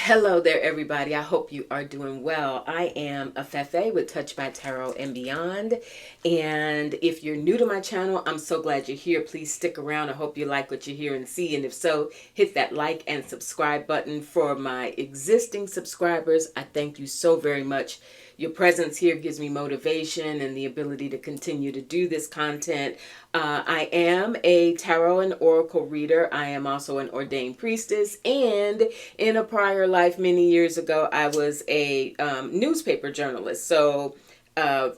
Hello there, everybody. I hope you are doing well. I am Afefe with Touch by Tarot and Beyond. And if you're new to my channel, I'm so glad you're here. Please stick around. I hope you like what you hear and see. And if so, hit that like and subscribe button. For my existing subscribers, I thank you so very much. Your presence here gives me motivation and the ability to continue to do this content. I am a tarot and oracle reader. I am also an ordained priestess, and in a prior life many years ago, I was a newspaper journalist. So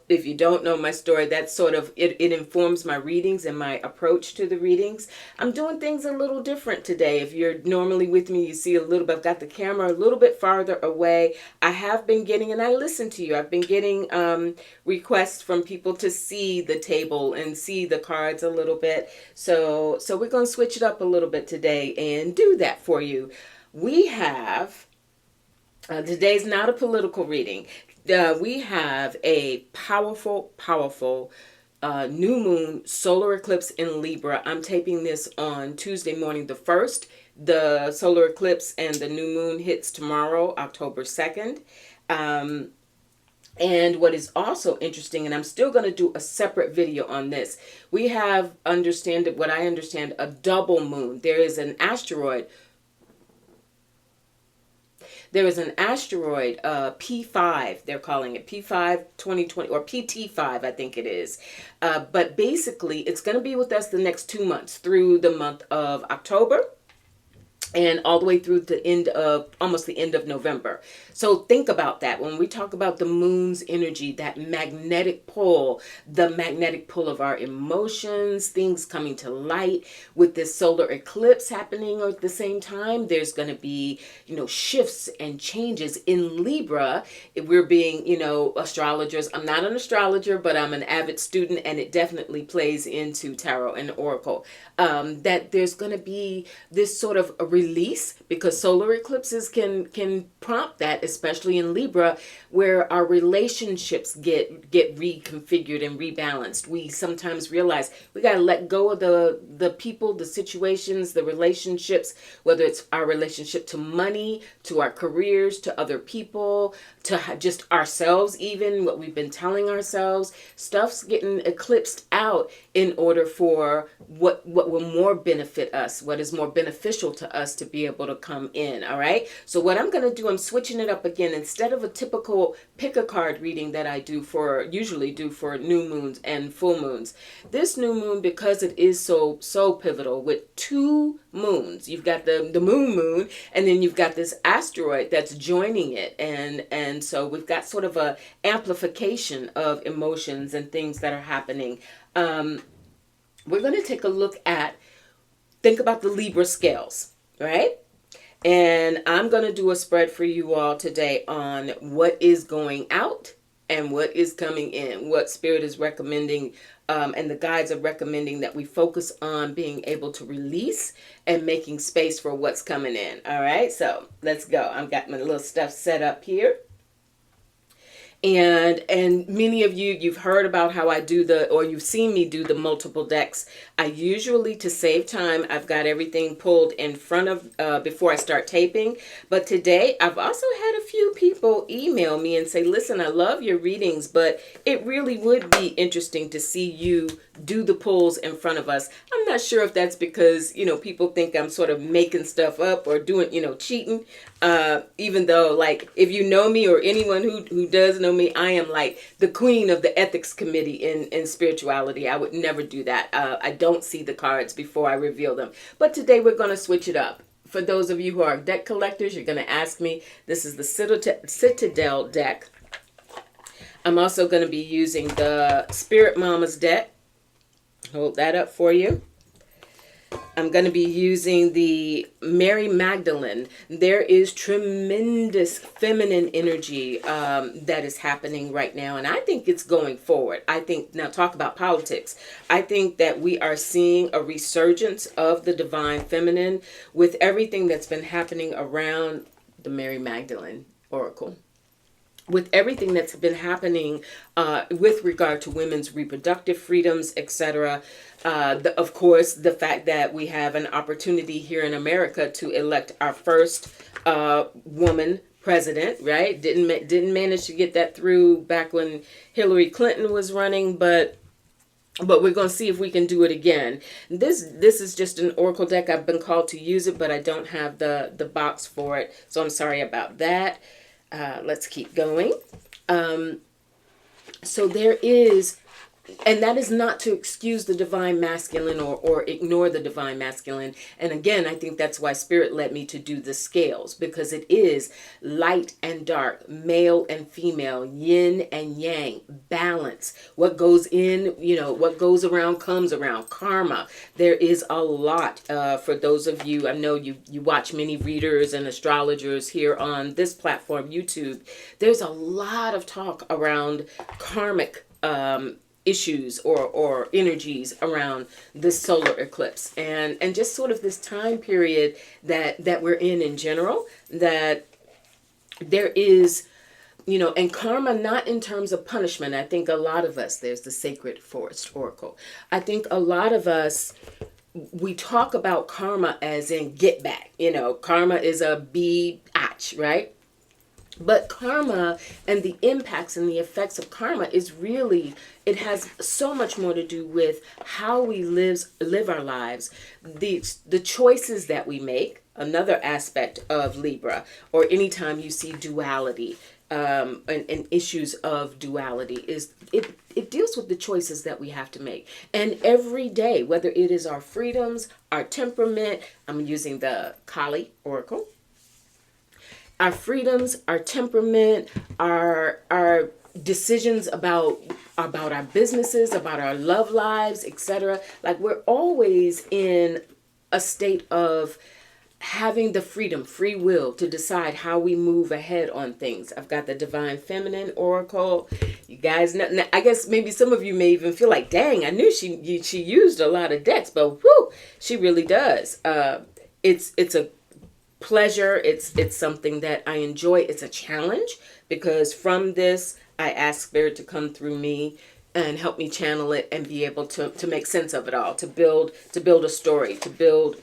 if you don't know my story, that's sort of, it informs my readings and my approach to the readings. I'm doing things a little different today. If you're normally with me, you see a little bit, I've got the camera a little bit farther away. I have been getting, and I listen to you, I've been getting requests from people to see the table and see the cards a little bit. So we're going to switch it up a little bit today and do that for you. We have, today's not a political reading. We have a powerful new moon solar eclipse in Libra. I'm taping this on Tuesday morning the 1st. The solar eclipse and the new moon hits tomorrow, October 2nd. And what is also interesting, and I'm still going to do a separate video on this, we have, what I understand, a double moon. There is an asteroid. There is an asteroid, P5, they're calling it P5 2020, or PT5, I think it is. But basically, it's going to be with us the next 2 months, through the month of October and all the way through the end of, almost the end of November. So think about that. When we talk about the moon's energy, that magnetic pull, the magnetic pull of our emotions, things coming to light, with this solar eclipse happening at the same time, there's going to be, shifts and changes in Libra. If we're being, astrologers, I'm not an astrologer, but I'm an avid student, and it definitely plays into tarot and oracle. That there's going to be this sort of a release, because solar eclipses can prompt that, especially in Libra, where our relationships get reconfigured and rebalanced. We sometimes realize we got to let go of the people, the situations, the relationships, whether it's our relationship to money, to our careers, to other people, to just ourselves, even what we've been telling ourselves. Stuff's getting eclipsed out in order for what will more benefit us, what is more beneficial to us to be able to come in. All right. So what I'm going to do, I'm switching it up again. Instead of a typical pick a card reading that I usually do for new moons and full moons, this new moon, because it is so pivotal with two moons, you've got the moon, and then you've got this asteroid that's joining it. And so we've got sort of a amplification of emotions and things that are happening. We're going to take a look at, think about the Libra scales, right? And I'm going to do a spread for you all today on what is going out and what is coming in, what Spirit is recommending, and the guides are recommending that we focus on being able to release and making space for what's coming in. All right, so let's go. I've got my little stuff set up here. And many of you've heard about how I do or you've seen me do the multiple decks. I usually, to save time, I've got everything pulled in front of, before I start taping. But today, I've also had a few people email me and say, listen, I love your readings, but it really would be interesting to see you do the pulls in front of us. I'm not sure if that's because, people think I'm sort of making stuff up or doing, cheating. Even though, like, if you know me, or anyone who does know me, I am like the queen of the ethics committee in spirituality. I would never do that. I don't see the cards before I reveal them. But today we're going to switch it up. For those of you who are deck collectors, you're going to ask me. This is the Citadel deck. I'm also going to be using the Spirit Mama's deck. Hold that up for you. I'm going to be using the Mary Magdalene. There is tremendous feminine energy that is happening right now. And I think it's going forward. I think, now talk about politics. I think that we are seeing a resurgence of the divine feminine with everything that's been happening around the Mary Magdalene Oracle. with everything that's been happening with regard to women's reproductive freedoms, etc. Of course, the fact that we have an opportunity here in America to elect our first woman president, right? Didn't manage to get that through back when Hillary Clinton was running, but we're going to see if we can do it again. This is just an oracle deck. I've been called to use it, but I don't have the box for it, so I'm sorry about that. Let's keep going. So there is, and that is not to excuse the divine masculine or ignore the divine masculine. And again, I think that's why Spirit led me to do the scales, because it is light and dark, male and female, yin and yang, balance. What goes in, what goes around comes around, karma. There is a lot for those of you, I know you watch many readers and astrologers here on this platform, YouTube. There's a lot of talk around karmic issues or energies around this solar eclipse, and just sort of this time period that we're in general, that there is, and karma, not in terms of punishment. I think a lot of us, there's the Sacred Forest Oracle. I think a lot of us, we talk about karma as in get back. Karma is a biatch, right? But karma and the impacts and the effects of karma is really, it has so much more to do with how we live our lives, the choices that we make. Another aspect of Libra, or anytime you see duality and issues of duality, is it deals with the choices that we have to make. And every day, whether it is our freedoms, our temperament, I'm using the Kali Oracle, our freedoms, our temperament, our decisions about our businesses, about our love lives, etc. Like, we're always in a state of having the freedom, free will to decide how we move ahead on things. I've got the Divine Feminine Oracle. You guys know, I guess maybe some of you may even feel like, dang, I knew she used a lot of decks, but whoo, she really does. It's a pleasure. It's something that I enjoy. It's a challenge, because from this I ask Spirit to come through me and help me channel it and be able to make sense of it all, to build a story, to build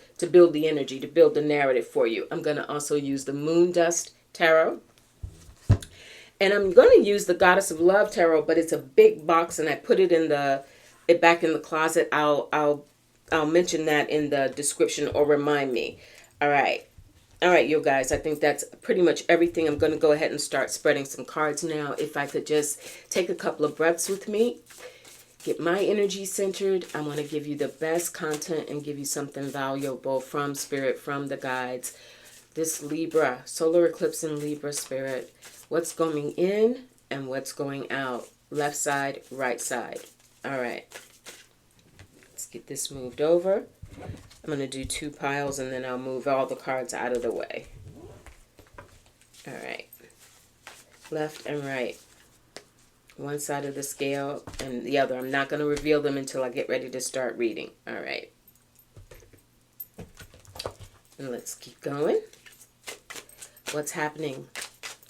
the energy, to build the narrative for you. I'm going to also use the Moon Dust Tarot, and I'm going to use the Goddess of Love Tarot, but it's a big box and I put it back in the closet. I'll mention that in the description, or remind me. All right, you guys, I think that's pretty much everything. I'm going to go ahead and start spreading some cards now. If I could just take a couple of breaths with me, get my energy centered. I want to give you the best content and give you something valuable from Spirit, from the guides. This Libra, solar eclipse in Libra, Spirit. What's going in and what's going out? Left side, right side. All right. Let's get this moved over. I'm going to do 2 piles and then I'll move all the cards out of the way. All right. Left and right. One side of the scale and the other. I'm not going to reveal them until I get ready to start reading. All right. And let's keep going. What's happening?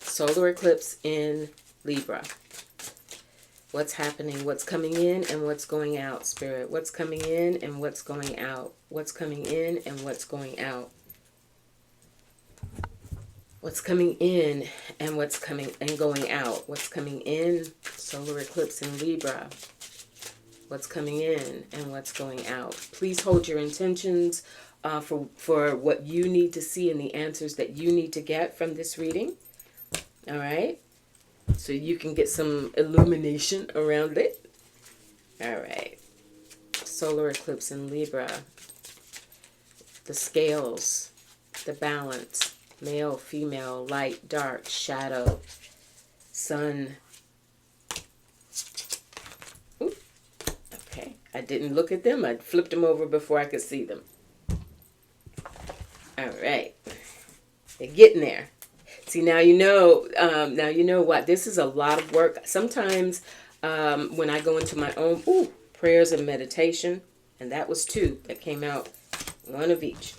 Solar eclipse in Libra. What's happening? What's coming in and what's going out, Spirit? What's coming in and what's going out? What's coming in and what's going out? What's coming in and what's coming and going out? What's coming in? Solar eclipse in Libra. What's coming in and what's going out? Please hold your intentions for what you need to see and the answers that you need to get from this reading. All right? So you can get some illumination around it. All right. Solar eclipse in Libra. The scales. The balance. Male, female, light, dark, shadow, sun. Ooh. Okay. I didn't look at them. I flipped them over before I could see them. All right. They're getting there. See, now you know what, this is a lot of work. Sometimes when I go into my own prayers and meditation, and that was 2 that came out, 1 of each.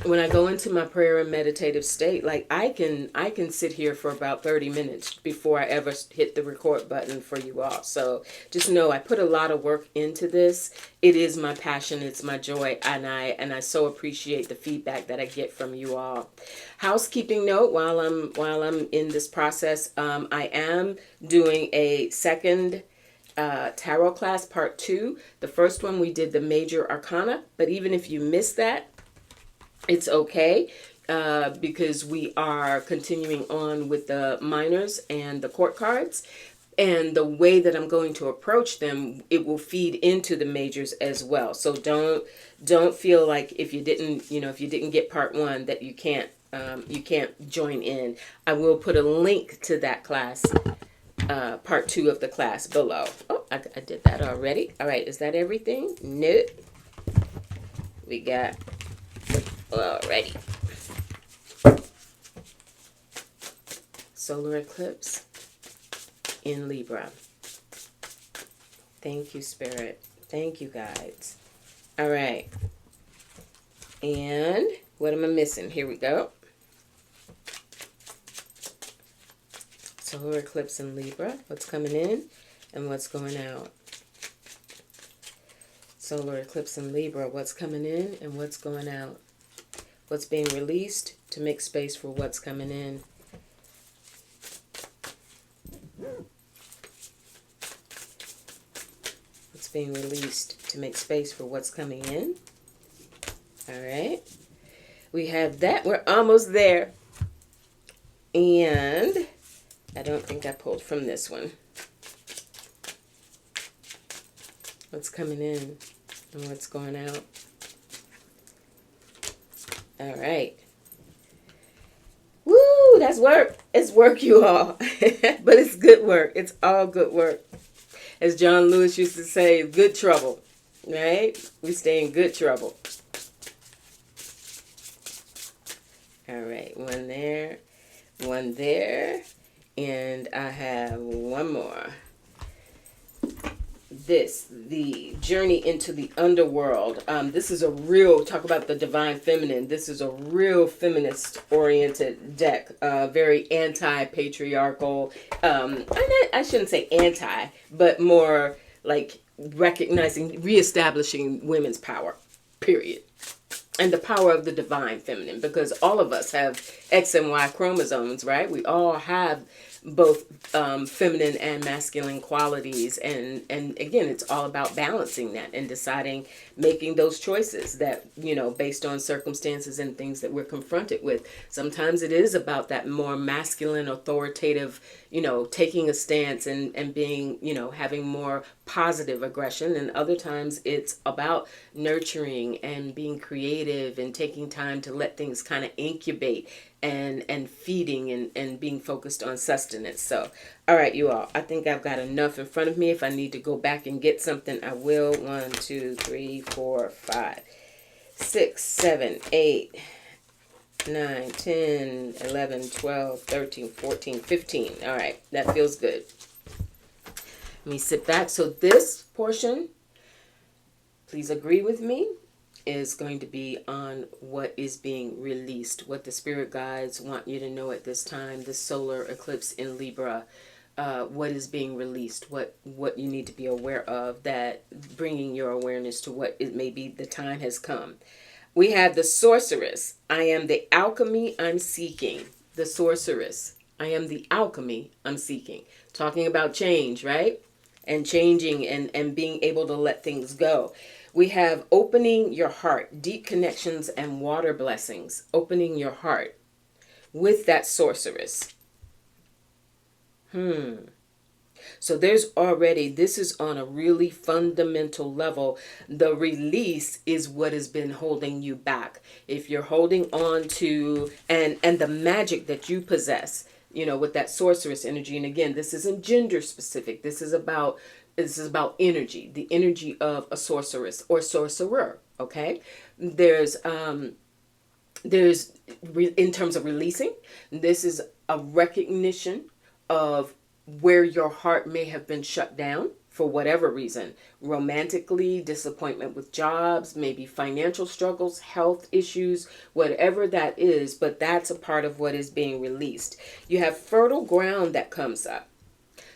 when I go into my prayer and meditative state, like I can sit here for about 30 minutes before I ever hit the record button for you all. So just know I put a lot of work into this. It is my passion, it's my joy, and I so appreciate the feedback that I get from you all. Housekeeping note, while I'm in this process, I am doing a second tarot class, part 2. The first one we did the major arcana, but even if you missed that, it's okay, because we are continuing on with the minors and the court cards. And the way that I'm going to approach them, it will feed into the majors as well. So don't feel like if you didn't get part 1 that you can't join in. I will put a link to that class, part 2 of the class below. Oh, I did that already. All right, is that everything? Nope. We got alrighty. Solar eclipse in Libra. Thank you, Spirit. Thank you, guides. All right. And what am I missing? Here we go. Solar eclipse in Libra. What's coming in and what's going out. Solar eclipse in Libra. What's coming in and what's going out. What's being released to make space for what's coming in. What's being released to make space for what's coming in. All right. We have that. We're almost there. And I don't think I pulled from this one. What's coming in and what's going out. All right. Woo, that's work. It's work, you all. But it's good work. It's all good work. As John Lewis used to say, good trouble, right? We stay in good trouble. All right, one there, and I have one more. The journey into the underworld. This is a real, talk about the divine feminine. This is a real feminist-oriented deck. Very anti-patriarchal. I shouldn't say anti, but more like recognizing, reestablishing women's power, period. And the power of the divine feminine, because all of us have X and Y chromosomes, right? We all have both feminine and masculine qualities, and again, it's all about balancing that and deciding, making those choices that, based on circumstances and things that we're confronted with. Sometimes it is about that more masculine, authoritative, taking a stance and being, having more positive aggression, and other times it's about nurturing and being creative and taking time to let things kind of incubate and feeding and being focused on sustenance. So, all right, you all, I think I've got enough in front of me. If I need to go back and get something, I will. 1, 2, 3, 4, 5, 6, 7, 8, 9, 10, 11, 12, 13, 14, 15. All right, that feels good. Let me sit back. So this portion, please agree with me, is going to be on what is being released, what the spirit guides want you to know at this time, the solar eclipse in Libra, what is being released, what you need to be aware of, that bringing your awareness to what it may be the time has come. We have the sorceress. I am the alchemy I'm seeking. The sorceress. I am the alchemy I'm seeking. Talking about change, right? And changing and being able to let things go. We have opening your heart, deep connections and water blessings. Opening your heart with that sorceress. So there's already, this is on a really fundamental level. The release is what has been holding you back. If you're holding on to, and the magic that you possess, with that sorceress energy. And again, this isn't gender specific. This is about energy, the energy of a sorceress or sorcerer. Okay. There's in terms of releasing, this is a recognition of where your heart may have been shut down for whatever reason. Romantically, disappointment with jobs, maybe financial struggles, health issues, whatever that is, but that's a part of what is being released. You have fertile ground that comes up.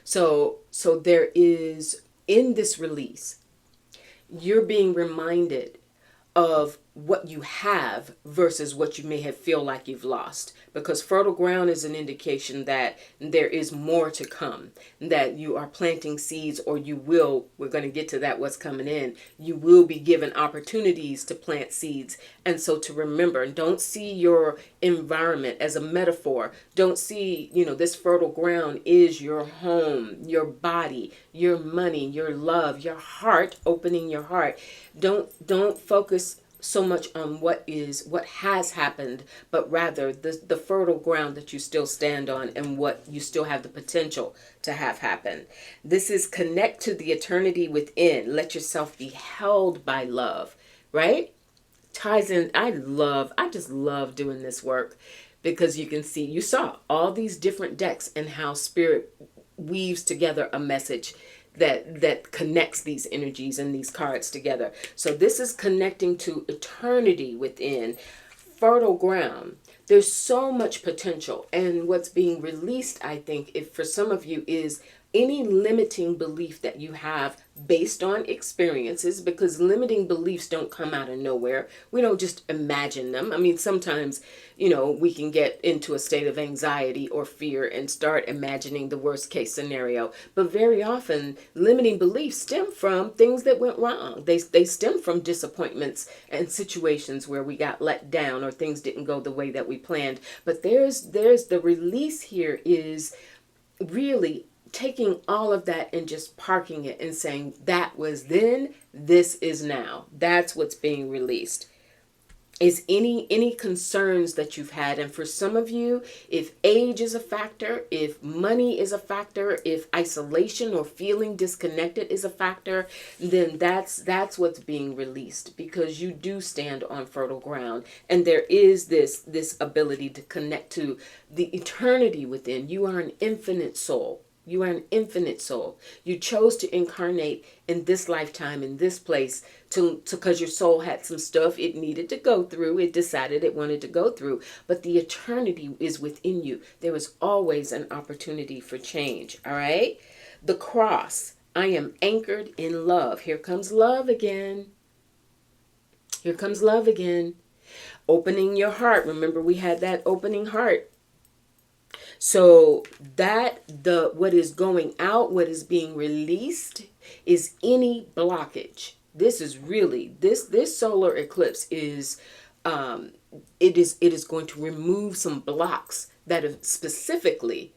So there is, in this release, you're being reminded of what you have versus what you may have feel like you've lost, because fertile ground is an indication that there is more to come, that you are planting seeds, or you will, we're going to get to that, what's coming in, you will be given opportunities to plant seeds. And so to remember, don't see your environment as a metaphor. Don't see, this fertile ground is your home, your body, your money, your love, your heart, opening your heart. Don't focus so much on what has happened, but rather the fertile ground that you still stand on and what you still have the potential to have happen. This is connect to the eternity within. Let yourself be held by love, right? Ties in. I just love doing this work, because you saw all these different decks and how spirit weaves together a message that connects these energies and these cards together. So this is connecting to eternity within, fertile ground. There's so much potential, and what's being released, I think, if for some of you, is any limiting belief that you have based on experiences, because limiting beliefs don't come out of nowhere. We don't just imagine them. I mean, sometimes, we can get into a state of anxiety or fear and start imagining the worst case scenario. But very often, limiting beliefs stem from things that went wrong. They stem from disappointments and situations where we got let down or things didn't go the way that we planned. But there's the release here is really taking all of that and just parking it and saying, that was then, this is now. That's what's being released. Is any concerns that you've had. And for some of you, if age is a factor, if money is a factor, if isolation or feeling disconnected is a factor, then that's what's being released, because you do stand on fertile ground, and there is this ability to connect to the eternity within. You are an infinite soul. You are an infinite soul. You chose to incarnate in this lifetime, in this place, because your soul had some stuff it needed to go through. It decided it wanted to go through. But the eternity is within you. There is always an opportunity for change. All right? The cross. I am anchored in love. Here comes love again. Here comes love again. Opening your heart. Remember, we had that opening heart. So what is going out, what is being released, is any blockage. This is really, this solar eclipse is, it is going to remove some blocks that have specifically,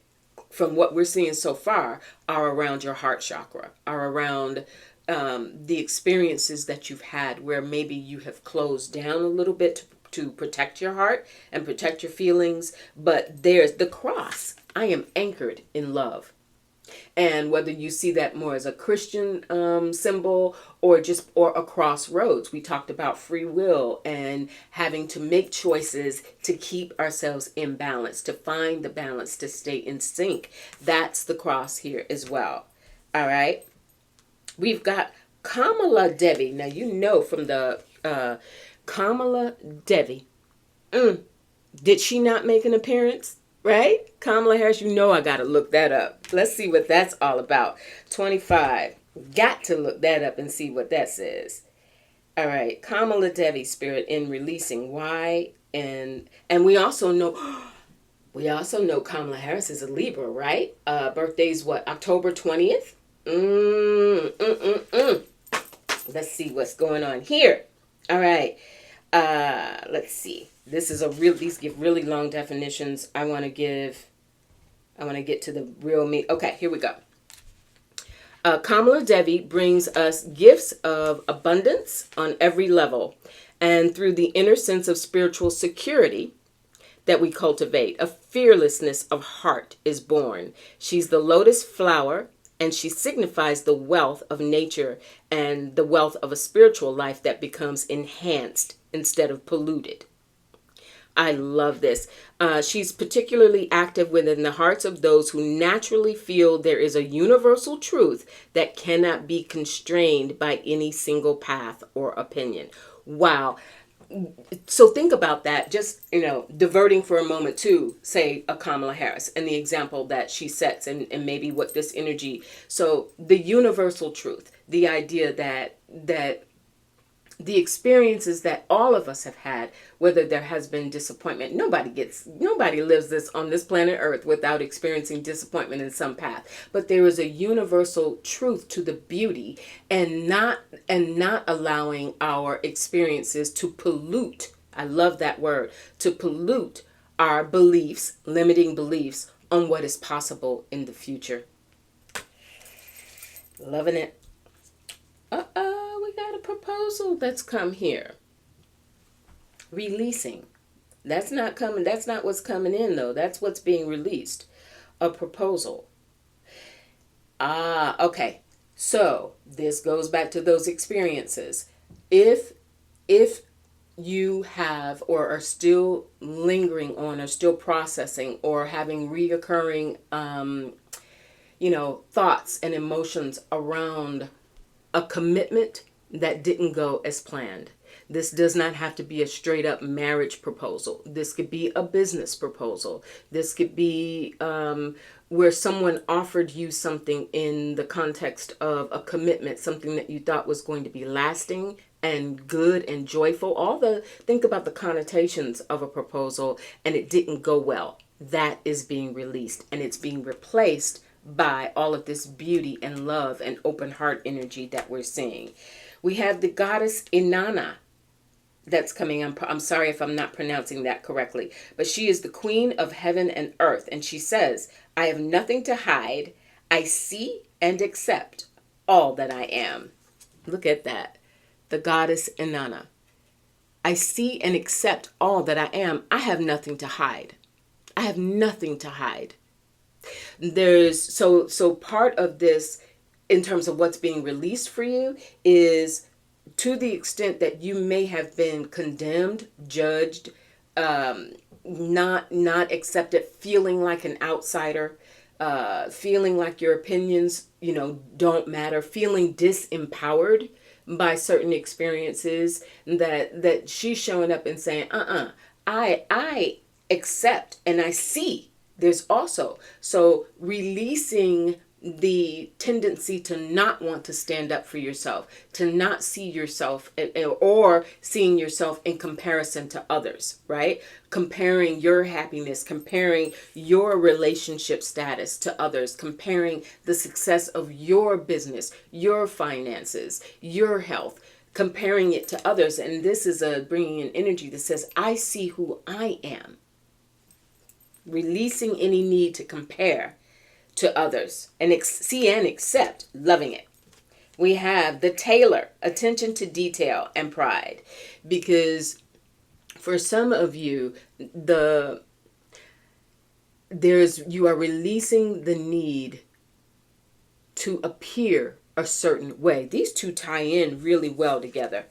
from what we're seeing so far, are around your heart chakra, are around the experiences that you've had where maybe you have closed down a little bit to protect your heart and protect your feelings. But there's the cross. I am anchored in love. And whether you see that more as a Christian symbol or a crossroads, we talked about free will and having to make choices to keep ourselves in balance, to find the balance, to stay in sync. That's the cross here as well. All right. We've got Kamala Devi. Now, from the Kamala Devi. Did she not make an appearance? Right? Kamala Harris, I got to look that up. Let's see what that's all about. 25. Got to look that up and see what that says. All right. Kamala Devi, spirit in releasing. Why? And we also know Kamala Harris is a Libra, right? Birthday's what? October 20th? Let's see what's going on here. All right. Let's see. These give really long definitions. I want to get to the real meat. Okay, here we go. Kamala Devi brings us gifts of abundance on every level, and through the inner sense of spiritual security that we cultivate, a fearlessness of heart is born. She's the lotus flower, and she signifies the wealth of nature and the wealth of a spiritual life that becomes enhanced instead of polluted. I love this. She's particularly active within the hearts of those who naturally feel there is a universal truth that cannot be constrained by any single path or opinion. Wow. So think about that, just, diverting for a moment to, say, a Kamala Harris and the example that she sets, and maybe what this energy. So the universal truth, the idea that the experiences that all of us have had, whether there has been disappointment, nobody lives this on this planet Earth without experiencing disappointment in some path. But there is a universal truth to the beauty, and not allowing our experiences to pollute. I love that word, to pollute our beliefs, limiting beliefs on what is possible in the future. Loving it. We got a proposal that's come here. Releasing. That's not coming. That's not what's coming in, though. That's what's being released. A proposal. Okay. So this goes back to those experiences. If you have, or are still lingering on, or still processing, or having reoccurring thoughts and emotions around a commitment that didn't go as planned. This does not have to be a straight up marriage proposal. This could be a business proposal. This could be where someone offered you something in the context of a commitment, something that you thought was going to be lasting and good and joyful. Think about the connotations of a proposal, and it didn't go well. That is being released, and it's being replaced by all of this beauty and love and open heart energy that we're seeing. We have the goddess Inanna that's coming. I'm sorry if I'm not pronouncing that correctly, but she is the queen of heaven and earth. And she says, I have nothing to hide. I see and accept all that I am. Look at that. The goddess Inanna. I see and accept all that I am. I have nothing to hide. I have nothing to hide. There's so part of this, in terms of what's being released for you, is to the extent that you may have been condemned, judged, not accepted, feeling like an outsider, feeling like your opinions, don't matter, feeling disempowered by certain experiences, that she's showing up and saying, I accept and I see. There's also, so releasing the tendency to not want to stand up for yourself, to not see yourself, or seeing yourself in comparison to others, right? Comparing your happiness, comparing your relationship status to others, comparing the success of your business, your finances, your health, comparing it to others. And this is bringing an energy that says, I see who I am. Releasing any need to compare to others, and see and accept, loving it. We have the tailor, attention to detail and pride, because for some of you, you are releasing the need to appear a certain way. These two tie in really well together,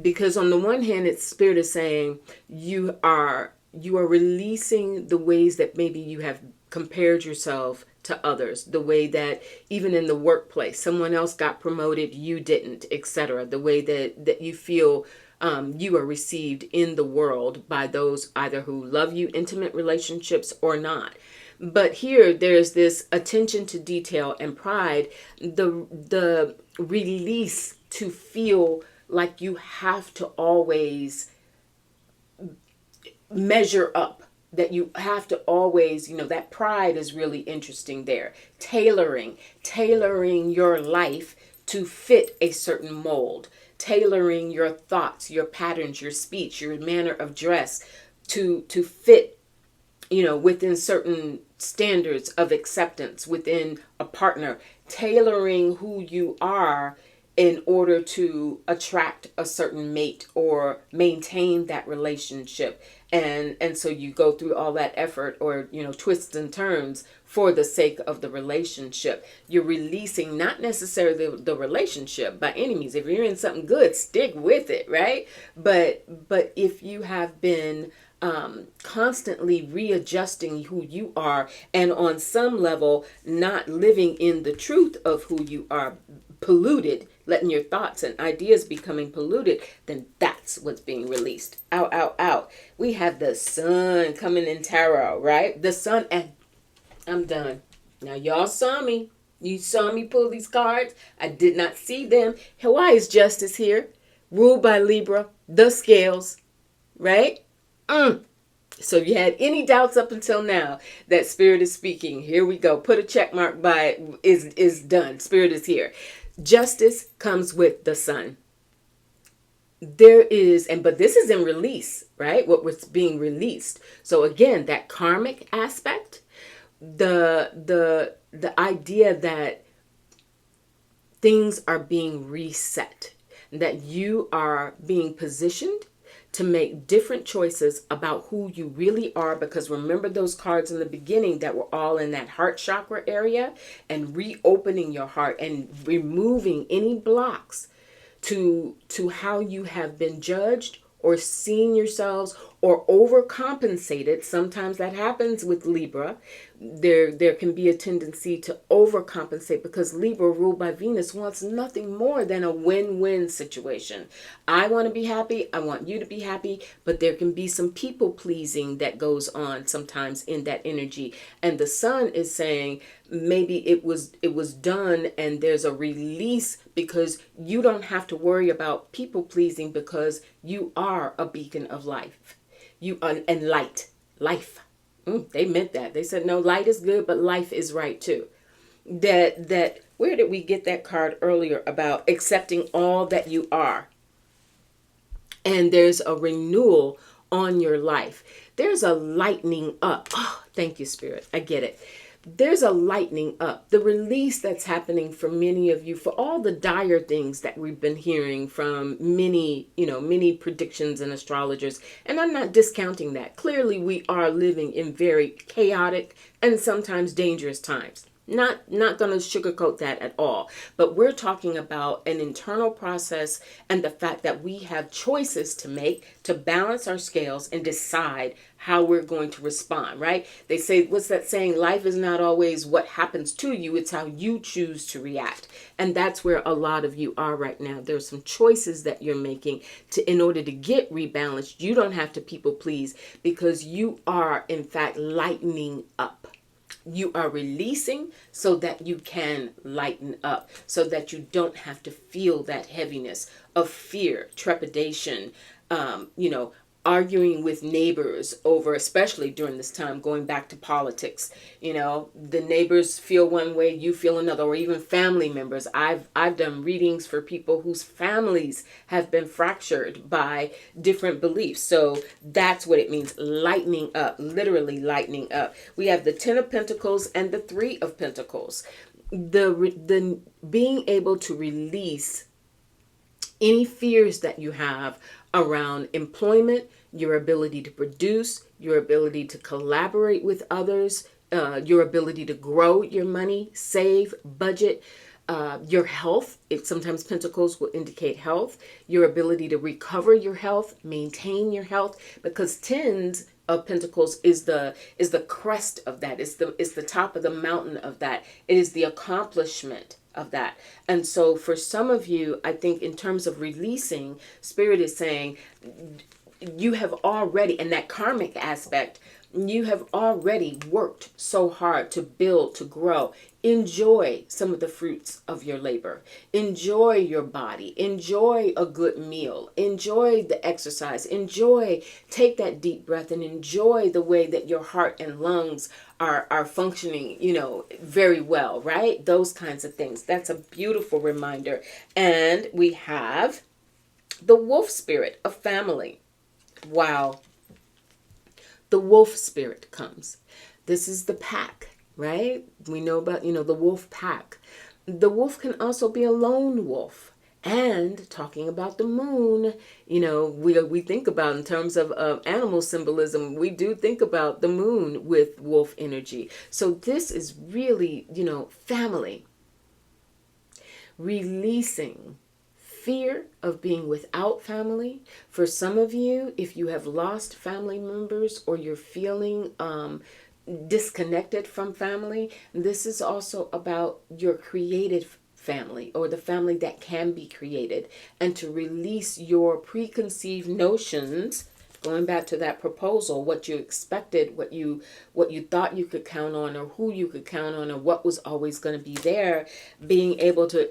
because on the one hand, it's Spirit is saying you are releasing the ways that maybe you have compared yourself to others, the way that even in the workplace, someone else got promoted, you didn't, etc. The way that you feel you are received in the world by those either who love you, intimate relationships, or not. But here there's this attention to detail and pride, the release to feel like you have to always measure up, that you have to always, that pride is really interesting there. Tailoring your life to fit a certain mold, tailoring your thoughts, your patterns, your speech, your manner of dress to fit, within certain standards of acceptance within a partner, tailoring who you are in order to attract a certain mate or maintain that relationship. And so you go through all that effort, or, twists and turns for the sake of the relationship. You're releasing not necessarily the relationship by any means. If you're in something good, stick with it, right? But if you have been constantly readjusting who you are, and on some level not living in the truth of who you are, polluted, letting your thoughts and ideas becoming polluted, then that's what's being released. Out, out, out. We have the sun coming in tarot, right? The sun, and I'm done. Now y'all saw me. You saw me pull these cards. I did not see them. Why is justice here? Ruled by Libra, the scales, right? So if you had any doubts up until now that Spirit is speaking, here we go. Put a check mark by it. Is done. Spirit is here. Justice comes with the sun. There is, but this is in release, right? What was being released. So again, that karmic aspect, the idea that things are being reset, that you are being positioned to make different choices about who you really are. Because remember those cards in the beginning that were all in that heart chakra area, and reopening your heart and removing any blocks to how you have been judged or seen yourselves or overcompensated. Sometimes that happens with Libra. There can be a tendency to overcompensate, because Libra, ruled by Venus, wants nothing more than a win-win situation. I want to be happy. I want you to be happy. But there can be some people pleasing that goes on sometimes in that energy. And the sun is saying maybe it was done, and there's a release, because you don't have to worry about people pleasing, because you are a beacon of life. You are, and life. They meant that. They said, no, light is good, but life is right too. That where did we get that card earlier about accepting all that you are? And there's a renewal on your life. There's a lightening up. Oh, thank you, Spirit. I get it. There's a lightening up. The release that's happening for many of you, for all the dire things that we've been hearing from many predictions and astrologers. And I'm not discounting that. Clearly, we are living in very chaotic and sometimes dangerous times. Not going to sugarcoat that at all. But we're talking about an internal process, and the fact that we have choices to make to balance our scales and decide how we're going to respond, right? They say, what's that saying? Life is not always what happens to you. It's how you choose to react. And that's where a lot of you are right now. There's some choices that you're making in order to get rebalanced. You don't have to people please, because you are, in fact, lightening up. You are releasing so that you can lighten up, so that you don't have to feel that heaviness of fear, trepidation, arguing with neighbors over, especially during this time, going back to politics. The neighbors feel one way, you feel another, or even family members. I've done readings for people whose families have been fractured by different beliefs. So that's what it means, lightening up, literally lightening up. We have the 10 of Pentacles and the 3 of Pentacles. The being able to release any fears that you have around employment, your ability to produce, your ability to collaborate with others, your ability to grow your money, save, budget, your health. Sometimes Pentacles will indicate health, your ability to recover your health, maintain your health, because tens of Pentacles is the crest of that. It's the top of the mountain of that. It is the accomplishment of that. And so for some of you, I think in terms of releasing, Spirit is saying you have already, in that karmic aspect, you have already worked so hard to build, to grow. Enjoy some of the fruits of your labor. Enjoy your body. Enjoy a good meal. Enjoy the exercise. Take that deep breath and enjoy the way that your heart and lungs are functioning, very well, right? Those kinds of things. That's a beautiful reminder. And we have the wolf spirit of family. Wow. The wolf spirit comes. This is the pack, right? We know about, the wolf pack. The wolf can also be a lone wolf. And talking about the moon, we think about, in terms of animal symbolism, we do think about the moon with wolf energy. So this is really, family. Releasing fear of being without family. For some of you, if you have lost family members or you're feeling disconnected from family, this is also about your created family or the family that can be created, and to release your preconceived notions. Going back to that proposal, what you expected, what you thought you could count on, or who you could count on, or what was always going to be there, being able to,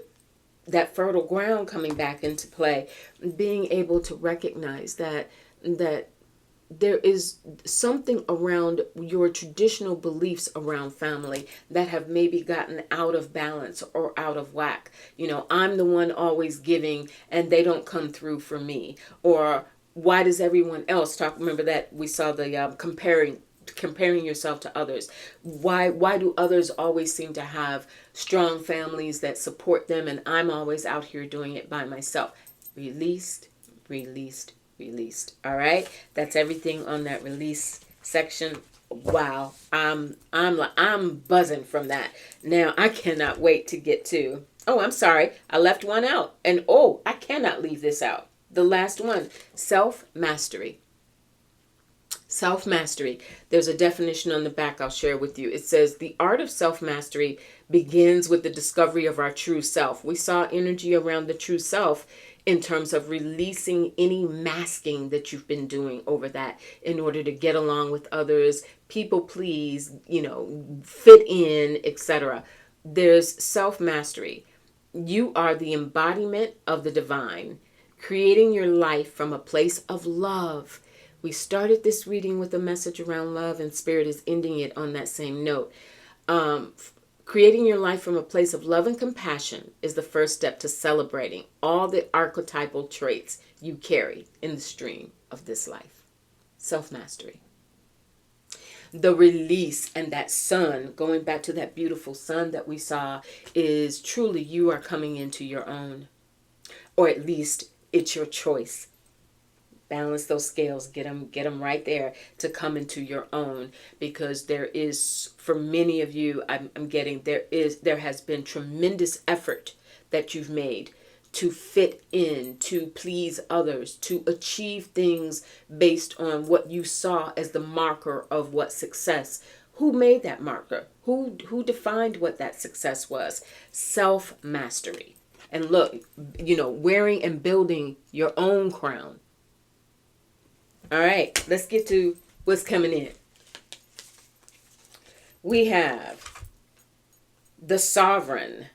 that fertile ground coming back into play, being able to recognize that there is something around your traditional beliefs around family that have maybe gotten out of balance or out of whack. I'm the one always giving and they don't come through for me. Or why does everyone else talk? Remember that we saw the comparing yourself to others. Why do others always seem to have strong families that support them and I'm always out here doing it by myself? Released. All right, that's everything on that release section. Wow, I'm buzzing from that. Now I cannot wait to get to, oh, I'm sorry, I left one out, and I cannot leave this out. The last one, self-mastery. Self-mastery. There's a definition on the back I'll share with you. It says, the art of self-mastery begins with the discovery of our true self. We saw energy around the true self in terms of releasing any masking that you've been doing over that in order to get along with others, people please, fit in, etc. There's self-mastery. You are the embodiment of the divine, creating your life from a place of love. We started this reading with a message around love, and Spirit is ending it on that same note. Creating your life from a place of love and compassion is the first step to celebrating all the archetypal traits you carry in the stream of this life. Self-mastery. The release and that sun, going back to that beautiful sun that we saw, is truly you are coming into your own. Or at least it's your choice. Balance those scales, get them right there to come into your own, because there is, for many of you, I'm getting, there has been tremendous effort that you've made to fit in, to please others, to achieve things based on what you saw as the marker of what success. Who made that marker? Who defined what that success was? Self-mastery. And look, wearing and building your own crown. All right, let's get to what's coming in. We have the sovereign.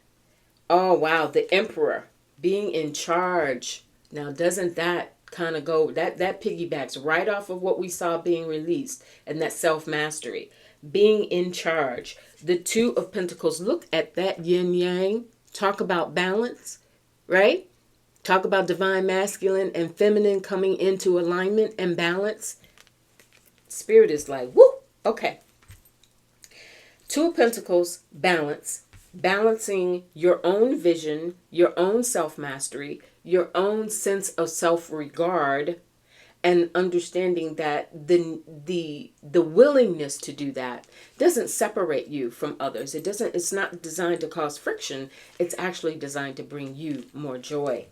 Oh, wow, the emperor being in charge. Now, doesn't that kind of go, that piggybacks right off of what we saw being released, and that self-mastery, being in charge. The Two of Pentacles, look at that yin yang. Talk about balance, right? Talk about divine masculine and feminine coming into alignment and balance. Spirit is like, woo, okay. Two of Pentacles, balance. Balancing your own vision, your own self-mastery, your own sense of self-regard, and understanding that the willingness to do that doesn't separate you from others. It's not designed to cause friction. It's actually designed to bring you more joy.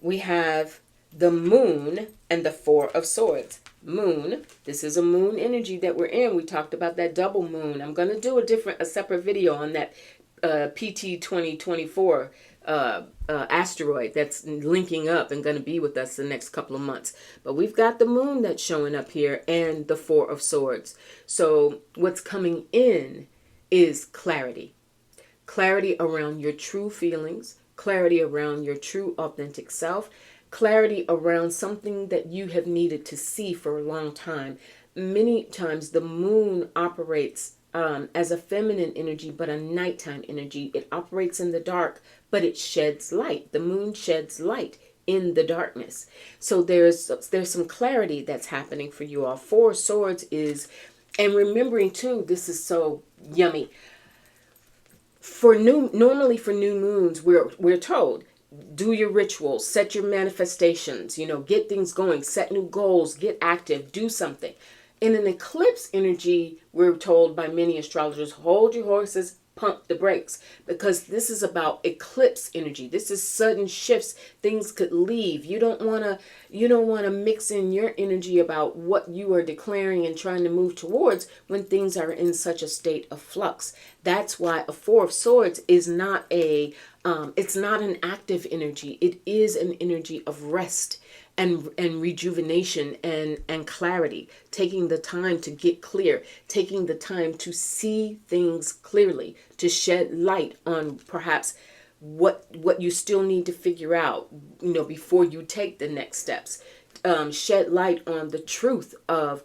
We have the moon and the Four of Swords. Moon, this is a moon energy that we're in. We talked about that double moon. I'm going to do a separate video on that PT 2024 asteroid that's linking up and going to be with us the next couple of months. But we've got the moon that's showing up here and the Four of Swords. So what's coming in is clarity. Clarity around your true feelings. Clarity around your true authentic self, clarity around something that you have needed to see for a long time. Many times the moon operates as a feminine energy, but a nighttime energy. It operates in the dark, but it sheds light. The moon sheds light in the darkness. So there's some clarity that's happening for you all. Four of Swords is, and remembering too, this is so yummy. Normally for new moons, we're told, do your rituals, set your manifestations, get things going, set new goals, get active, do something. In an eclipse energy, we're told by many astrologers, hold your horses, pump the brakes, because this is about eclipse energy. This is sudden shifts. Things could leave. You don't want to mix in your energy about what you are declaring and trying to move towards when things are in such a state of flux. That's why a Four of Swords is not it's not an active energy. It is an energy of rest and rejuvenation and clarity, taking the time to get clear, taking the time to see things clearly, to shed light on perhaps what you still need to figure out, before you take the next steps. Shed light on the truth of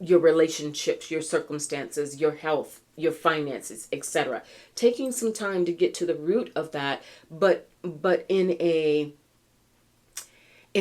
your relationships, your circumstances, your health, your finances, etc. Taking some time to get to the root of that, but in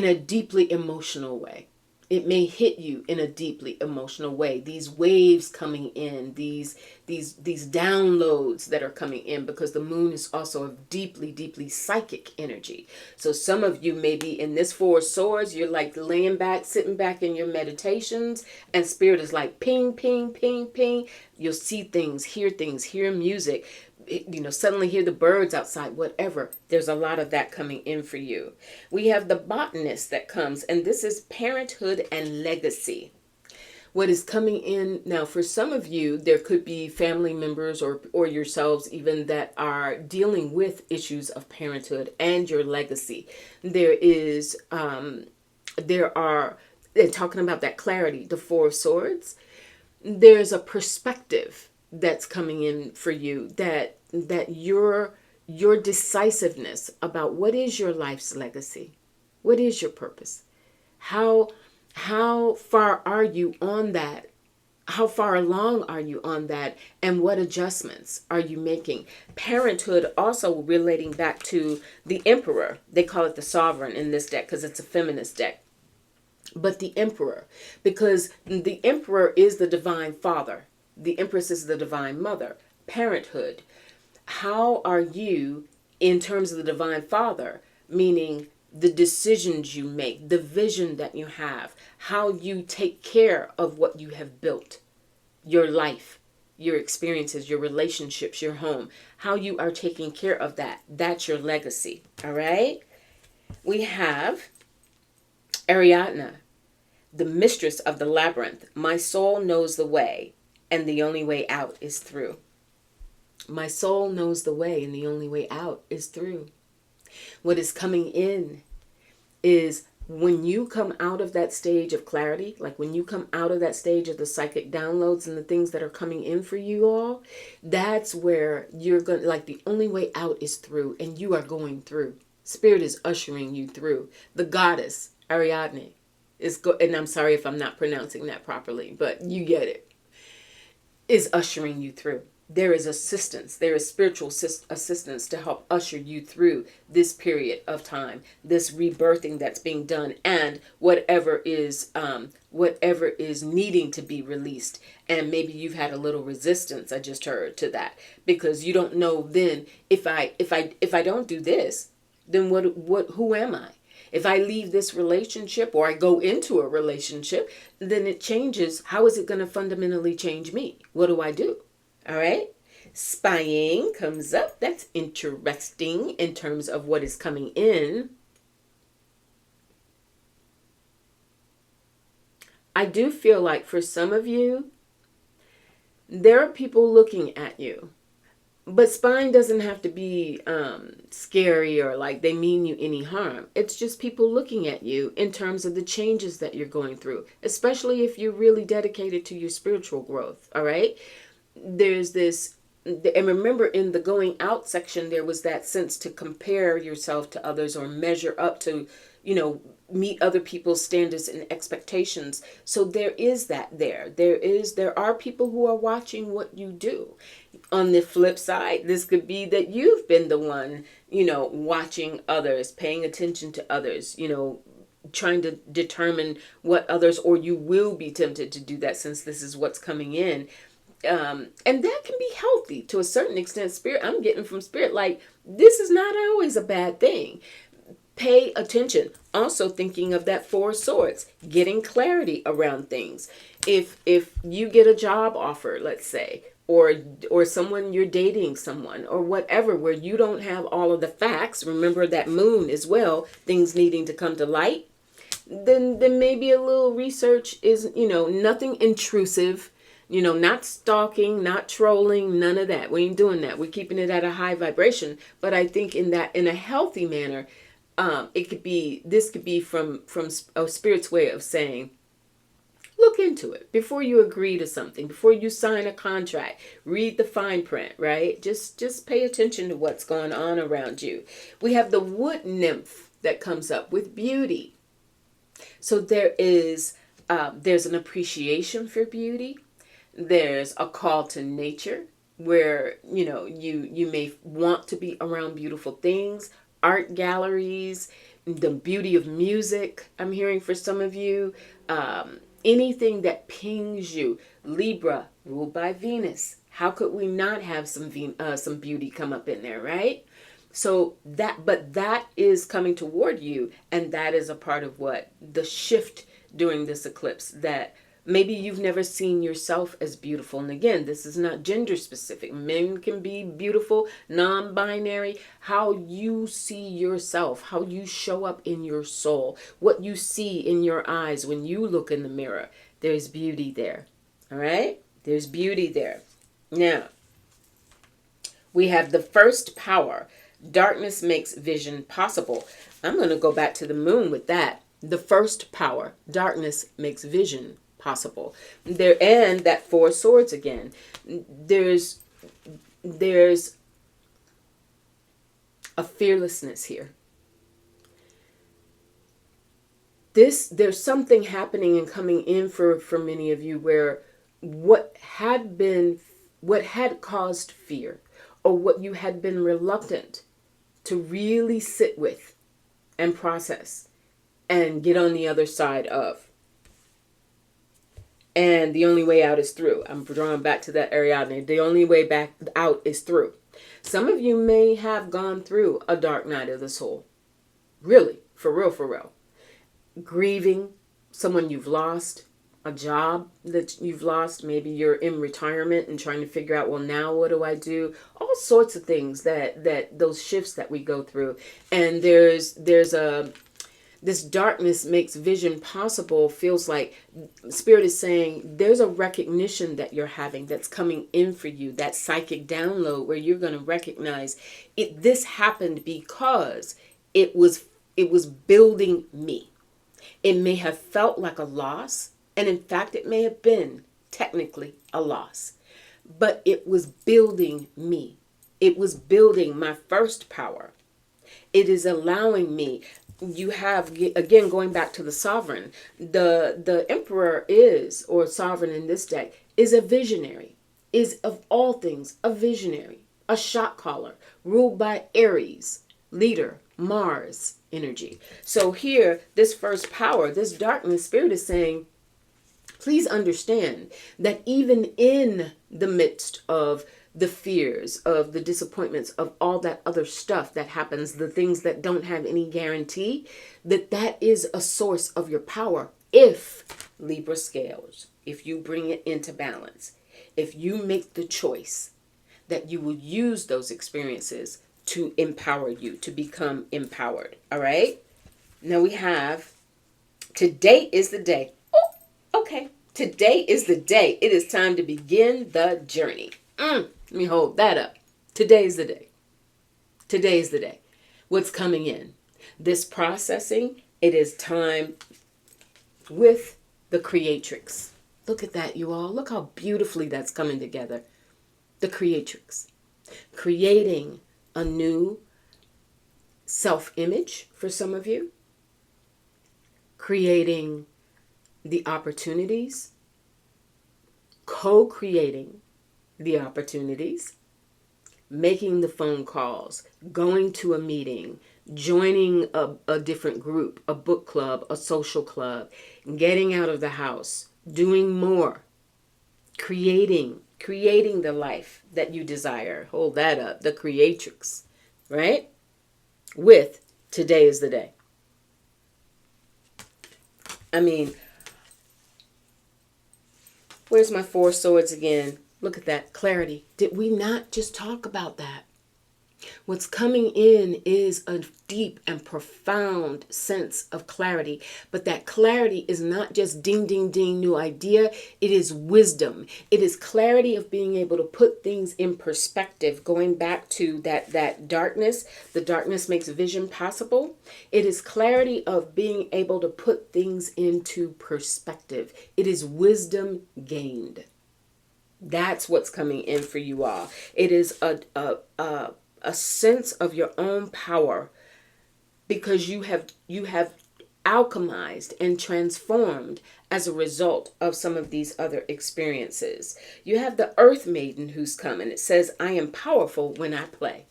a deeply emotional way. It may hit you in a deeply emotional way. These waves coming in, these downloads that are coming in, because the moon is also a deeply, deeply psychic energy. So some of you may be in this Four of Swords. You're like laying back, sitting back in your meditations, and spirit is like ping, ping, ping, ping. You'll see things, hear music. Suddenly hear the birds outside, whatever. There's a lot of that coming in for you. We have the botanist that comes, and this is parenthood and legacy. What is coming in now, for some of you, there could be family members or yourselves even that are dealing with issues of parenthood and your legacy. They're talking about that clarity, the Four of Swords. There's a perspective that's coming in for you, that your decisiveness about what is your life's legacy, what is your purpose, how far are you on that, how far along are you on that, and what adjustments are you making. Parenthood also relating back to the Emperor. They call it the Sovereign in this deck because it's a feminist deck. But the Emperor, because the Emperor is the divine father. The Empress is the divine mother. Parenthood. How are you in terms of the divine father, meaning the decisions you make, the vision that you have, how you take care of what you have built, your life, your experiences, your relationships, your home, how you are taking care of that. That's your legacy. All right. We have Ariadne, the mistress of the labyrinth. My soul knows the way, and the only way out is through. My soul knows the way, and the only way out is through. What is coming in is when you come out of that stage of clarity, like when you come out of that stage of the psychic downloads and the things that are coming in for you all, that's where you're going to, like, the only way out is through, and you are going through. Spirit is ushering you through. The goddess, Ariadne, and I'm sorry if I'm not pronouncing that properly, but you get it, is ushering you through. There is assistance. There is spiritual assistance to help usher you through this period of time, this rebirthing that's being done, and whatever is needing to be released. And maybe you've had a little resistance, I just heard, to that, because you don't know then, if I don't do this, then who am I? If I leave this relationship or I go into a relationship, then it changes. How is it going to fundamentally change me? What do I do? All right. Spying comes up. That's interesting in terms of what is coming in. I do feel like for some of you, there are people looking at you. But spying doesn't have to be scary or like they mean you any harm. It's just people looking at you in terms of the changes that you're going through, especially if you're really dedicated to your spiritual growth. All right. There's this, and remember in the going out section, there was that sense to compare yourself to others or measure up to, meet other people's standards and expectations. So there is that there. There are people who are watching what you do. On the flip side, this could be that you've been the one, watching others, paying attention to others, trying to determine what others, or you will be tempted to do that since this is what's coming in. And that can be healthy to a certain extent. Spirit, I'm getting from Spirit, like, this is not always a bad thing. Pay attention. Also thinking of that Four of Swords, getting clarity around things. If you get a job offer, let's say, or someone you're dating someone or whatever, where you don't have all of the facts. Remember that moon as well, things needing to come to light. Then maybe a little research is, nothing intrusive, not stalking, not trolling, none of that. We ain't doing that. We're keeping it at a high vibration. But I think in a healthy manner, this could be from a spirit's way of saying, look into it before you agree to something, before you sign a contract. Read the fine print, right? Just pay attention to what's going on around you. We have the wood nymph that comes up with beauty. So there's an appreciation for beauty. There's a call to nature where, you may want to be around beautiful things, art galleries, the beauty of music. I'm hearing for some of you, anything that pings you. Libra, ruled by Venus. How could we not have some beauty come up in there, right? So that is coming toward you, and that is a part of what the shift during this eclipse, that maybe you've never seen yourself as beautiful. And again, this is not gender specific. Men can be beautiful, non-binary. How you see yourself, how you show up in your soul, what you see in your eyes when you look in the mirror. There's beauty there. All right? There's beauty there. Now, we have the first power. Darkness makes vision possible. I'm going to go back to the moon with that. The first power. Darkness makes vision possible. There, and that Four Swords again. There's a fearlessness here. There's something happening and coming in for many of you where what had caused fear, or what you had been reluctant to really sit with and process and get on the other side of. And the only way out is through. I'm drawing back to that Ariadne. The only way back out is through. Some of you may have gone through a dark night of the soul. Really, for real. Grieving someone you've lost, a job that you've lost. Maybe you're in retirement and trying to figure out, well, now what do I do? All sorts of things that those shifts that we go through. And there's this darkness makes vision possible. Feels like Spirit is saying there's a recognition that you're having that's coming in for you, that psychic download where you're going to recognize it. This happened because it was building me. It may have felt like a loss, and in fact, it may have been technically a loss, but it was building me. It was building my first power. It is allowing me. You have, again, going back to the sovereign, the emperor is, or sovereign in this deck, is a visionary, is of all things a visionary, a shot caller, ruled by Aries, leader, Mars energy. So here, this first power, this darkness, Spirit is saying, please understand that even in the midst of the fears, of the disappointments, of all that other stuff that happens, the things that don't have any guarantee, that is a source of your power. If Libra scales, if you bring it into balance, if you make the choice that you will use those experiences to empower you, to become empowered. All right. Now we have, today is the day. Oh, okay. Today is the day. It is time to begin the journey. Let me hold that up. Today is the day. Today is the day. What's coming in? This processing, it is time with the creatrix. Look at that, you all. Look how beautifully that's coming together. The creatrix. Creating a new self-image for some of you. Creating the opportunities. Co-creating the opportunities. Making the phone calls. Going to a meeting. Joining a different group. A book club. A social club. Getting out of the house. Doing more. Creating the life that you desire. Hold that up. The creatrix. Right? With today is the day. I mean, where's my Four Swords again? Look at that clarity. Did we not just talk about that? What's coming in is a deep and profound sense of clarity. But that clarity is not just ding, ding, ding, new idea. It is wisdom. It is clarity of being able to put things in perspective. Going back to that darkness, the darkness makes vision possible. It is clarity of being able to put things into perspective. It is wisdom gained. That's what's coming in for you all. It is a sense of your own power, because you have alchemized and transformed as a result of some of these other experiences. You have the Earth Maiden who's come, and it says, I am powerful when I play.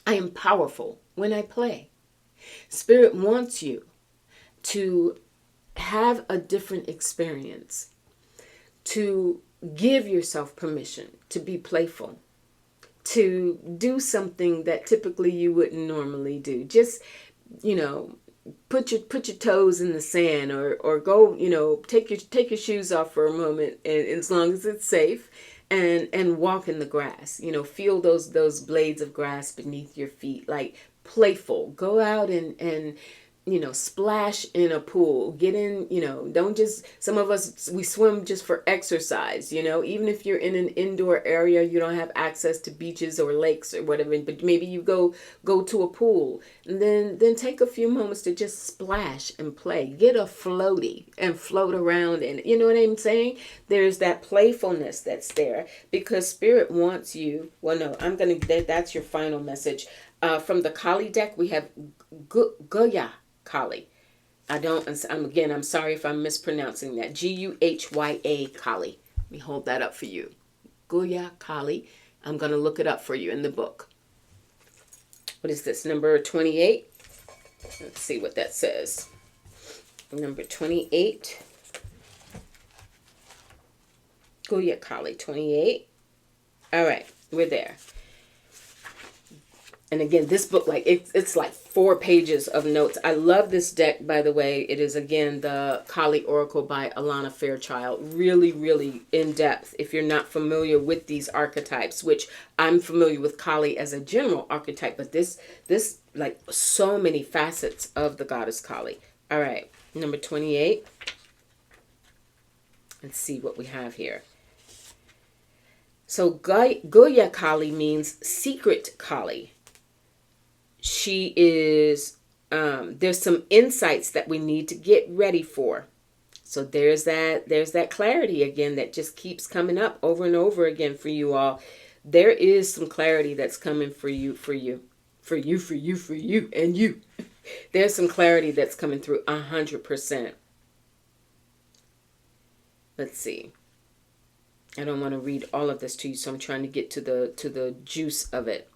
I am powerful when I play. Spirit wants you to have a different experience, to give yourself permission to be playful, to do something that typically you wouldn't normally do. Just, put your toes in the sand, or go, take your shoes off for a moment, and as long as it's safe, and walk in the grass. Feel those blades of grass beneath your feet, like playful. Go out and splash in a pool, get in, don't just, some of us, we swim just for exercise, even if you're in an indoor area, you don't have access to beaches or lakes or whatever, but maybe you go to a pool, and then take a few moments to just splash and play, get a floaty and float around. And you know what I'm saying? There's that playfulness that's there, because Spirit wants you. Well, no, that's your final message. From the Kali deck, we have Goya Kali. I'm sorry if I'm mispronouncing that. Guhya Kali. Let me hold that up for you. Goya Kali. I'm going to look it up for you in the book. What is this? Number 28? Let's see what that says. Number 28. Goya Kali, 28. All right, we're there. And again, this book, it's like 4 pages of notes. I love this deck, by the way. It is, again, the Kali Oracle by Alana Fairchild. Really, really in depth. If you're not familiar with these archetypes, which I'm familiar with Kali as a general archetype, but this like so many facets of the goddess Kali. All right, number 28. Let's see what we have here. So Goya Kali means secret Kali. She is, there's some insights that we need to get ready for. So there's that clarity again that just keeps coming up over and over again for you all. There is some clarity that's coming for you, and you. There's some clarity that's coming through 100%. Let's see. I don't want to read all of this to you, so I'm trying to get to the juice of it.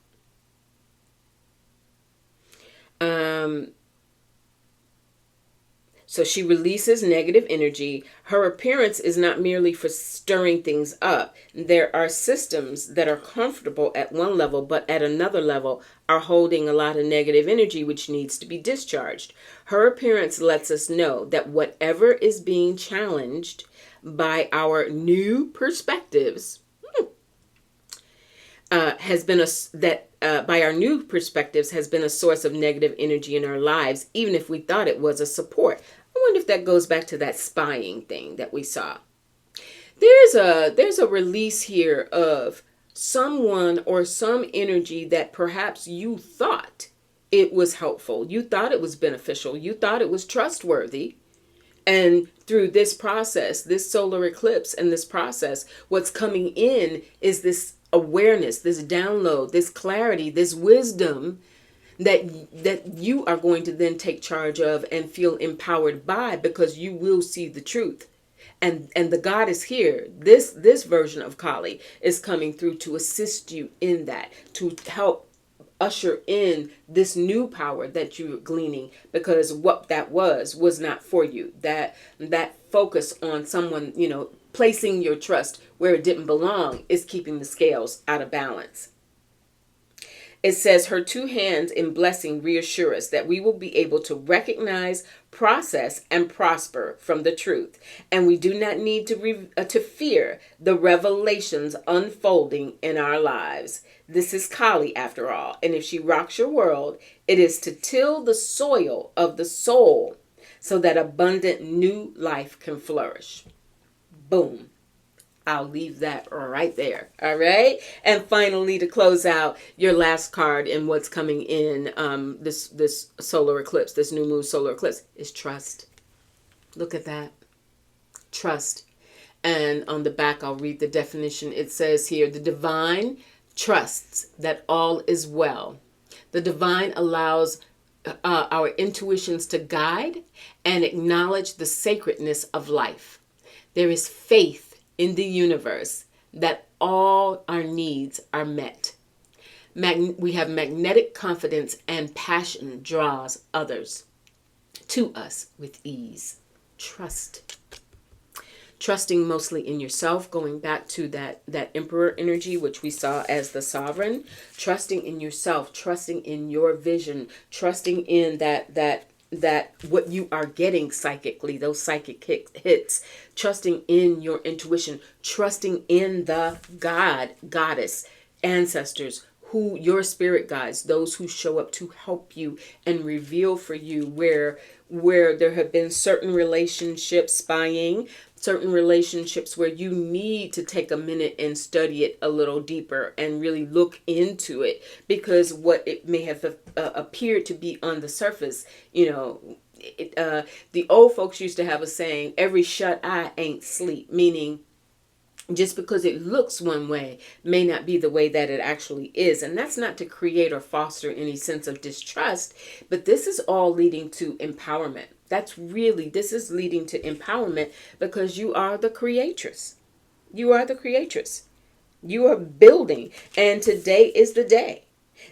So she releases negative energy. Her appearance is not merely for stirring things up. There are systems that are comfortable at one level, but at another level are holding a lot of negative energy which needs to be discharged. Her appearance lets us know that whatever is being challenged by our new perspectives has been a source of negative energy in our lives, even if we thought it was a support. I wonder if that goes back to that spying thing that we saw. There's a release here of someone or some energy that perhaps you thought it was helpful. You thought it was beneficial. You thought it was trustworthy. And through this process, this solar eclipse and this process, what's coming in is this awareness, this download, this clarity, this wisdom that you are going to then take charge of and feel empowered by, because you will see the truth. And the goddess here, this version of Kali is coming through to assist you in that, to help usher in this new power that you're gleaning, because what that was not for you. That focus on someone, placing your trust where it didn't belong is keeping the scales out of balance. It says her 2 hands in blessing reassure us that we will be able to recognize, process, and prosper from the truth. And we do not need to fear the revelations unfolding in our lives. This is Kali, after all. And if she rocks your world, it is to till the soil of the soul so that abundant new life can flourish. Boom. I'll leave that right there. All right. And finally, to close out, your last card in what's coming in this solar eclipse, this new moon solar eclipse, is trust. Look at that. Trust. And on the back, I'll read the definition. It says here, the divine trusts that all is well. The divine allows our intuitions to guide and acknowledge the sacredness of life. There is faith in the universe that all our needs are met. We have magnetic confidence, and passion draws others to us with ease. Trust. Trusting mostly in yourself, going back to that emperor energy, which we saw as the sovereign. Trusting in yourself, trusting in your vision, trusting in that what you are getting psychically, those psychic hits, trusting in your intuition, trusting in the goddess, ancestors, who your spirit guides, those who show up to help you and reveal for you where there have been certain relationships, spying, certain relationships where you need to take a minute and study it a little deeper and really look into it, because what it may have appeared to be on the surface, the old folks used to have a saying, every shut eye ain't sleep, meaning just because it looks one way may not be the way that it actually is. And that's not to create or foster any sense of distrust, but this is all leading to empowerment. This is leading to empowerment, because you are the creatress. You are the creatress. You are building, and today is the day.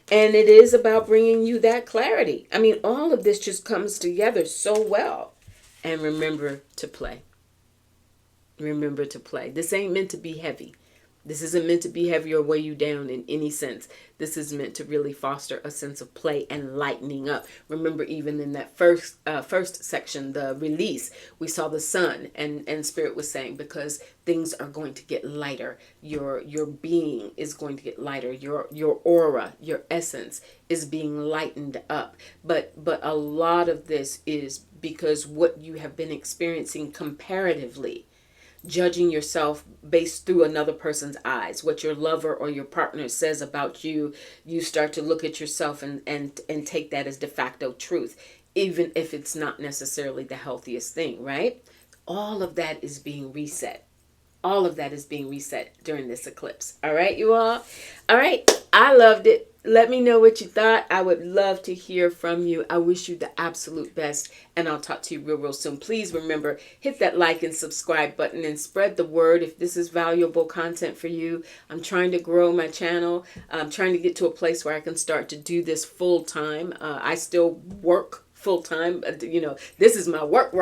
And it is about bringing you that clarity. I mean, all of this just comes together so well. And remember to play. Remember to play. This ain't meant to be heavy. This isn't meant to be heavy or weigh you down in any sense. This is meant to really foster a sense of play and lightening up. Remember, even in that first section, the release, we saw the sun, and Spirit was saying, because things are going to get lighter. Your being is going to get lighter. Your aura, your essence is being lightened up. But a lot of this is because what you have been experiencing comparatively, judging yourself based through another person's eyes, what your lover or your partner says about you, you start to look at yourself and take that as de facto truth, even if it's not necessarily the healthiest thing, right? All of that is being reset. All of that is being reset during this eclipse. All right, you all? All right, I loved it. Let me know what you thought. I would love to hear from you. I wish you the absolute best, and I'll talk to you real soon. Please remember, hit that like and subscribe button and spread the word if this is valuable content for you. I'm trying to grow my channel. I'm trying to get to a place where I can start to do this full time. I still work full time. This is my work.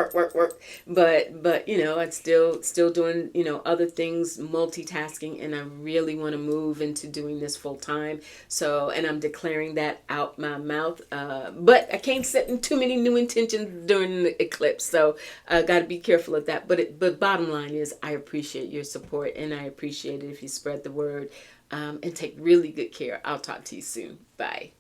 But I'm still doing, other things, multitasking, and I really want to move into doing this full time. So, and I'm declaring that out my mouth. But I can't set in too many new intentions during the eclipse. So I got to be careful of that. But bottom line is, I appreciate your support, and I appreciate it if you spread the word, and take really good care. I'll talk to you soon. Bye.